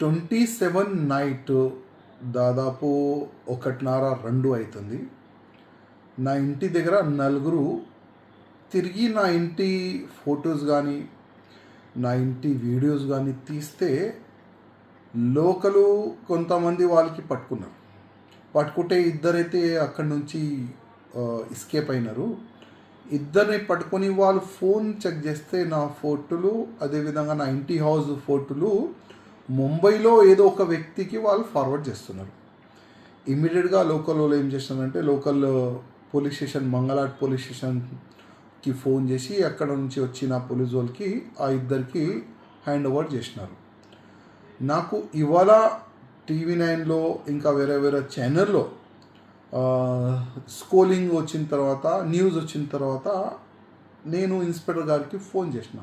27 night దాదాపు 1:30-2 అవుతుంది. నా ఇంటి దగ్గర నలుగురు తిరిగి నా ఇంటి ఫొటోస్ కానీ నా ఇంటి వీడియోస్ కానీ తీస్తే లోకలు కొంతమంది వాళ్ళకి పట్టుకుంటే ఇద్దరైతే అక్కడి నుంచి ఎస్కేప్ అయినారు. ఇద్దరిని పట్టుకొని వాళ్ళు ఫోన్ చెక్ చేస్తే నా ఫోటోలు, అదేవిధంగా నా ఇంటి హౌస్ ఫోటోలు ముంబైలో ఏదో ఒక వ్యక్తికి వాళ్ళు ఫార్వర్డ్ చేస్తున్నారు. ఇమ్మీడియట్గా లోకల్ వాళ్ళు ఏం చేస్తున్నారంటే local police station, Mangalhat police స్టేషన్కి ఫోన్ చేసి అక్కడ నుంచి వచ్చిన పోలీస్ వాళ్ళకి ఆ ఇద్దరికి హ్యాండ్ ఓవర్ చేసినారు. నాకు ఇవాళ TV9లో ఇంకా వేరే వేరే ఛానల్లో స్కోలింగ్ వచ్చిన తర్వాత, న్యూస్ వచ్చిన తర్వాత నేను ఇన్స్పెక్టర్ గారికి ఫోన్ చేసిన.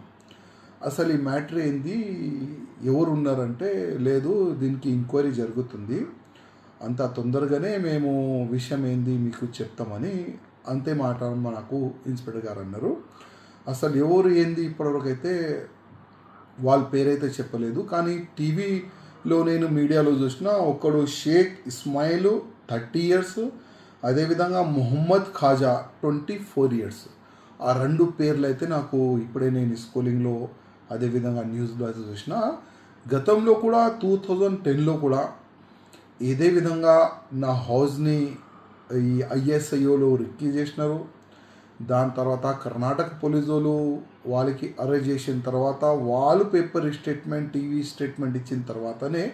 అసలు ఈ మ్యాటర్ ఏంది, ఎవరు ఉన్నారంటే, లేదు దీనికి ఎంక్వైరీ జరుగుతుంది, అంత తొందరగానే మేము విషయం ఏంది మీకు చెప్తామని అంతే మాట నాకు ఇన్స్పెక్టర్ గారు అన్నారు. అసలు ఎవరు ఏంది ఇప్పటివరకు అయితే వాళ్ళ పేరైతే చెప్పలేదు. కానీ టీవీలో నేను మీడియాలో చూసిన ఒకడు షేక్ ఇస్మాయిల్ 30 years, అదేవిధంగా మొహమ్మద్ ఖాజా 24 years. ఆ 2 పేర్లు అయితే నాకు ఇప్పుడే నేను స్కూలింగ్లో అదేవిధంగా న్యూస్లో అయితే చూసిన. గతంలో కూడా 2010లో కూడా ఇదే విధంగా నా హౌస్ని ఈ ISIOలో రిక్కీ చేసినారు. దాని తర్వాత కర్ణాటక పోలీసు వాళ్ళు వాళ్ళకి అరెస్ట్ చేసిన తర్వాత వాళ్ళు పేపర్ స్టేట్మెంట్, టీవీ స్టేట్మెంట్ ఇచ్చిన తర్వాతనే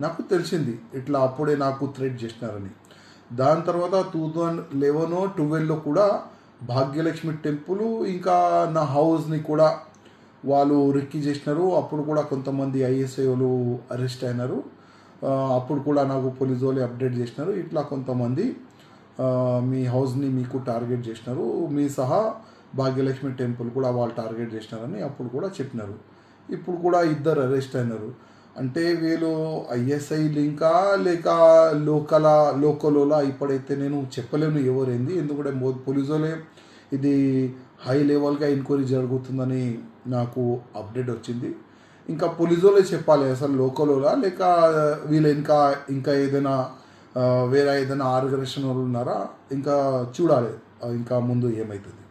నాకు తెలిసింది ఇట్లా అప్పుడే నాకు థ్రెట్ చేసినారని. దాని తర్వాత 2011-12లో కూడా భాగ్యలక్ష్మి టెంపుల్ ఇంకా నా హౌస్ని కూడా వాళ్ళు రిక్కీ చేసినారు. అప్పుడు కూడా కొంతమంది ISIOలు అరెస్ట్ అయినారు. అప్పుడు కూడా నాకు పోలీసు వాళ్ళు అప్డేట్ చేసినారు, ఇట్లా కొంతమంది మీ హౌస్ని మీకు టార్గెట్ చేసినారు, మీ సహా భాగ్యలక్ష్మి టెంపుల్ కూడా వాళ్ళు టార్గెట్ చేసినారని అప్పుడు కూడా చెప్పినారు. ఇప్పుడు కూడా ఇద్దరు అరెస్ట్ అయినారు. అంటే వీళ్ళు ISI లింకా లేక లోకలోలా ఇప్పుడైతే నేను చెప్పలేను ఎవరైంది. ఎందుకంటే పోలీసు వాళ్ళే ఇది హై లెవెల్గా ఎంక్వైరీ జరుగుతుందని నాకు అప్డేట్ వచ్చింది. ఇంకా పోలీసు వాళ్ళే చెప్పాలి అసలు లోకలోలా లేక వీళ్ళు ఇంకా ఏదైనా వేరే ఏదైనా ఆర్గనైజేషన్ వాళ్ళు ఉన్నారా, ఇంకా చూడాలి ఇంకా ముందు ఏమవుతుంది.